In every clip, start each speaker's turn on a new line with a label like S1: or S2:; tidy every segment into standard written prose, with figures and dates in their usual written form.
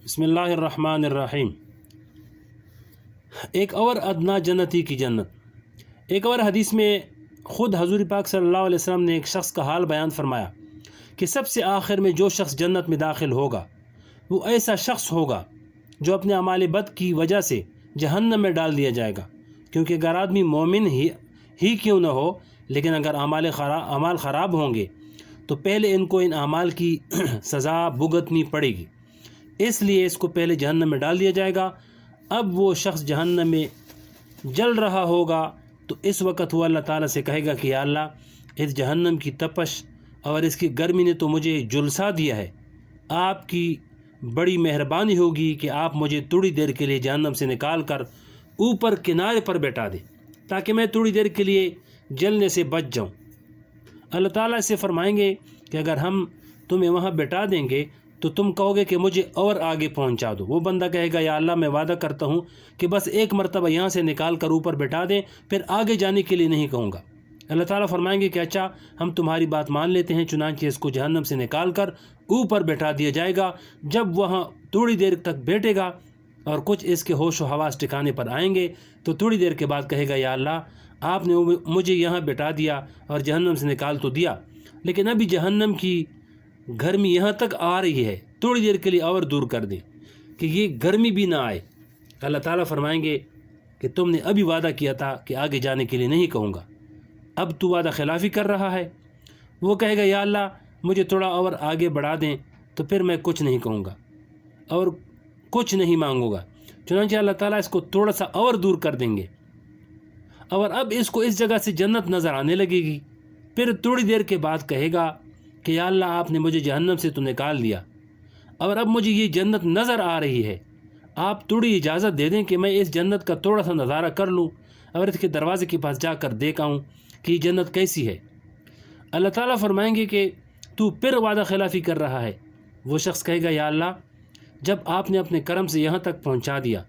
S1: बिस्मिल्लाहिर्रहमानिर्रहीम। एक और अदना जन्नती की जन्नत। एक और हदीस में ख़ुद हज़ूर पाक सल्लल्लाहु अलैहि वसल्लम ने एक शख्स का हाल बयान फरमाया कि सबसे आखिर में जो शख्स जन्नत में दाखिल होगा वो ऐसा शख्स होगा जो अपने अमाल बद की वजह से जहन्नम में डाल दिया जाएगा। क्योंकि अगर आदमी मोमिन ही क्यों न हो, लेकिन अगर अमाल ख़राब होंगे तो पहले इनको इन अमाल की सज़ा भुगतनी पड़ेगी, इसलिए इसको पहले जहन्नम में डाल दिया जाएगा। अब वो शख्स जहन्नम में जल रहा होगा तो इस वक्त वो अल्लाह ताला से कहेगा कि या अल्लाह, इस जहन्नम की तपश और इसकी गर्मी ने तो मुझे झुलसा दिया है, आपकी बड़ी मेहरबानी होगी कि आप मुझे थोड़ी देर के लिए जहन्नम से निकाल कर ऊपर किनारे पर बैठा दें ताकि मैं थोड़ी देर के लिए जलने से बच जाऊं। अल्लाह ताला से फरमाएंगे कि अगर हम तुम्हें वहाँ बैठा देंगे तो तुम कहोगे कि मुझे और आगे पहुँचा दो। वो बंदा कहेगा या अल्लाह, मैं वादा करता हूँ कि बस एक मरतबा यहाँ से निकाल कर ऊपर बैठा दें, फिर आगे जाने के लिए नहीं कहूँगा। अल्लाह ताला फरमाएंगे कि अच्छा, हम तुम्हारी बात मान लेते हैं। चुनांचे इसको जहन्नम से निकाल कर ऊपर बैठा दिया जाएगा। जब वहाँ थोड़ी देर तक बैठेगा और कुछ इसके होश व हवास ठिकाने पर आएंगे तो थोड़ी देर के बाद कहेगा या अल्लाह, आपने मुझे यहाँ बैठा दिया और जहन्नम से निकाल तो दिया, लेकिन अभी जहन्नम की गर्मी यहाँ तक आ रही है, थोड़ी देर के लिए और दूर कर दें कि ये गर्मी भी ना आए। अल्लाह ताला फरमाएंगे कि तुमने अभी वादा किया था कि आगे जाने के लिए नहीं कहूँगा, अब तू वादा खिलाफ़ी कर रहा है। वो कहेगा या अल्लाह, मुझे थोड़ा और आगे बढ़ा दें तो फिर मैं कुछ नहीं कहूँगा और कुछ नहीं मांगूँगा। चुनांचे अल्लाह ताला इसको थोड़ा सा और दूर कर देंगे और अब इसको इस जगह से जन्नत नज़र आने लगेगी। फिर थोड़ी देर के बाद कहेगा कि या अल्लाह, आपने मुझे जहन्नम से तो निकाल दिया और अब मुझे ये जन्नत नज़र आ रही है, आप थोड़ी इजाज़त दे दें कि मैं इस जन्नत का थोड़ा सा नज़ारा कर लूँ और इसके दरवाज़े के पास जाकर देख आऊँ कि ये जन्नत कैसी है। अल्लाह ताला फरमाएंगे कि तू फिर वादा खिलाफ़ी कर रहा है। वो शख्स कहेगा या अल्लाह, जब आपने अपने करम से यहाँ तक पहुँचा दिया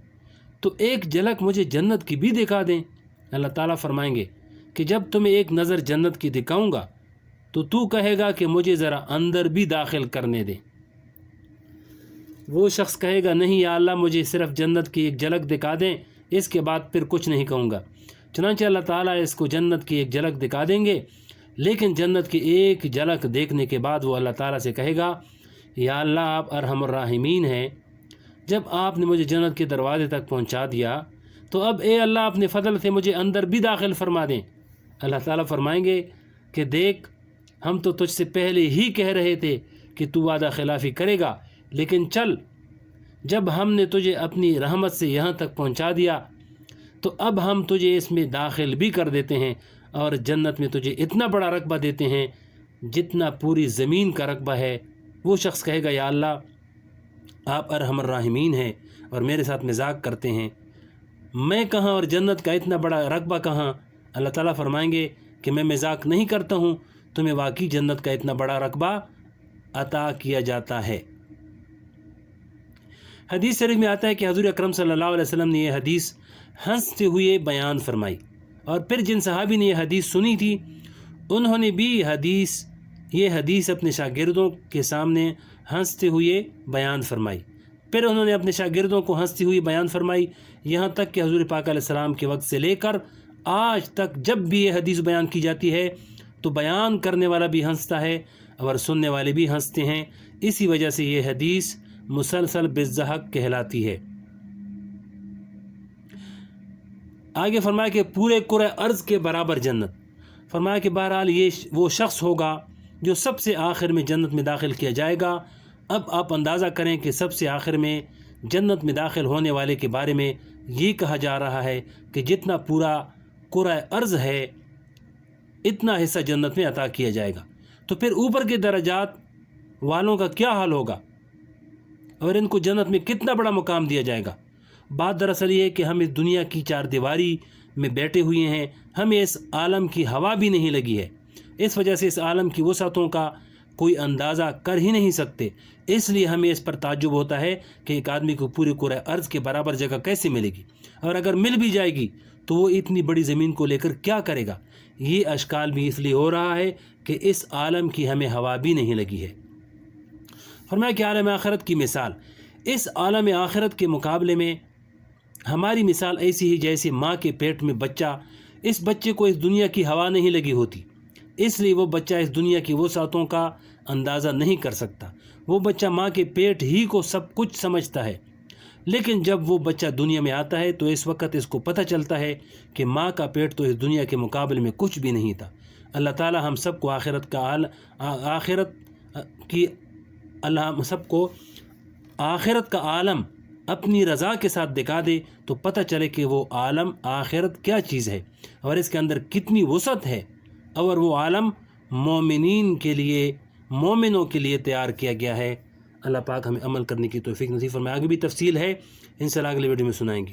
S1: तो एक झलक मुझे जन्नत की भी दिखा दें। अल्लाह ताला फरमाएंगे कि जब तुम्हें एक नज़र जन्नत की दिखाऊँगा तो तू कहेगा कि मुझे ज़रा अंदर भी दाखिल करने दे। वो शख्स कहेगा नहीं या अल्लाह, मुझे सिर्फ जन्नत की एक झलक दिखा दें, इसके बाद फिर कुछ नहीं कहूँगा। चुनांचे अल्लाह ताला इसको जन्नत की एक झलक दिखा देंगे, लेकिन जन्नत की एक झलक देखने के बाद वो अल्लाह ताला से कहेगा या अल्लाह, आप अरहमुर राहिमीन हैं, जब आपने मुझे जन्नत के दरवाज़े तक पहुँचा दिया तो अब ए अल्लाह, अपने फ़ضल से मुझे अंदर भी दाखिल फरमा दें। अल्लाह ताला फरमाएंगे कि देख, हम तो तुझसे पहले ही कह रहे थे कि तू वादा खिलाफ़ी करेगा, लेकिन चल, जब हमने तुझे अपनी रहमत से यहाँ तक पहुँचा दिया तो अब हम तुझे इसमें दाखिल भी कर देते हैं और जन्नत में तुझे इतना बड़ा रकबा देते हैं जितना पूरी ज़मीन का रकबा है। वो शख्स कहेगा या अल्लाह, आप अरहमुर राहिमीन हैं और मेरे साथ मजाक करते हैं, मैं कहाँ और जन्नत का इतना बड़ा रकबा कहाँ। अल्लाह ताला फरमाएंगे कि मैं मजाक नहीं करता हूँ, तुम्हें वाकई जन्नत का इतना बड़ा रकबा अता किया जाता है। हदीस शरीफ में आता है कि हज़ूर अकरम सल्लल्लाहु अलैहि वसल्लम ने यह हदीस हंसते हुए बयान फरमाई और फिर जिन सहाबी ने यह हदीस सुनी थी उन्होंने भी ये हदीस अपने शागिर्दों के सामने हंसते हुए बयान फरमाई। फिर उन्होंने अपने शागिर्दों को हंसती हुई बयान फरमाई, यहाँ तक कि हज़ूर पाक अलैहिस्सलाम के वक्त से लेकर आज तक जब भी ये हदीस बयान की जाती है तो बयान करने वाला भी हंसता है और सुनने वाले भी हंसते हैं। इसी वजह से ये हदीस मुसलसल बिज़हक कहलाती है। आगे फरमाया कि पूरे कुरे अर्ज़ के बराबर जन्नत। फरमाया कि बहरहाल ये वो शख्स होगा जो सबसे आखिर में जन्नत में दाखिल किया जाएगा। अब आप अंदाज़ा करें कि सबसे आखिर में जन्नत में दाखिल होने वाले के बारे में ये कहा जा रहा है कि जितना पूरा कुरे अर्ज़ है इतना हिस्सा जन्नत में अता किया जाएगा। तो फिर ऊपर के दर्जात वालों का क्या हाल होगा और इनको जन्नत में कितना बड़ा मुकाम दिया जाएगा। बात दरअसल ये है कि हम इस दुनिया की चार दीवारी में बैठे हुए हैं, हमें इस आलम की हवा भी नहीं लगी है। इस वजह से इस आलम की वसअतों का कोई अंदाज़ा कर ही नहीं सकते। इसलिए हमें इस पर ताज्जुब होता है कि एक आदमी को पूरे कुरे अर्ज़ के बराबर जगह कैसे मिलेगी, और अगर मिल भी जाएगी तो वो इतनी बड़ी ज़मीन को लेकर क्या करेगा। ये अश्काल भी इसलिए हो रहा है कि इस आलम की हमें हवा भी नहीं लगी है। फरमाया कि आलम आखिरत की मिसाल اس عالم آخرت کے مقابلے میں ہماری مثال ایسی ہی جیسے ماں کے پیٹ میں بچہ، اس بچے کو اس دنیا کی ہوا نہیں لگی ہوتی، اس لیے وہ بچہ اس دنیا کی وسعتوں کا اندازہ نہیں کر سکتا۔ وہ بچہ ماں کے پیٹ ہی کو سب کچھ سمجھتا ہے، لیکن جب وہ بچہ دنیا میں آتا ہے تو اس وقت اس کو پتہ چلتا ہے کہ ماں کا پیٹ تو اس دنیا کے مقابلے میں کچھ بھی نہیں تھا۔ اللہ تعالی ہم سب کو آخرت کا عالم اپنی رضا کے ساتھ دکھا دے تو پتہ چلے کہ وہ عالم آخرت کیا چیز ہے اور اس کے اندر کتنی وسعت ہے، اور وہ عالم مومنوں کے لیے تیار کیا گیا ہے۔ اللہ پاک ہمیں عمل کرنے کی توفیق نصیب فرمائے۔ آگے بھی تفصیل ہے، انشاءاللہ اگلے ویڈیو میں سنائیں گے۔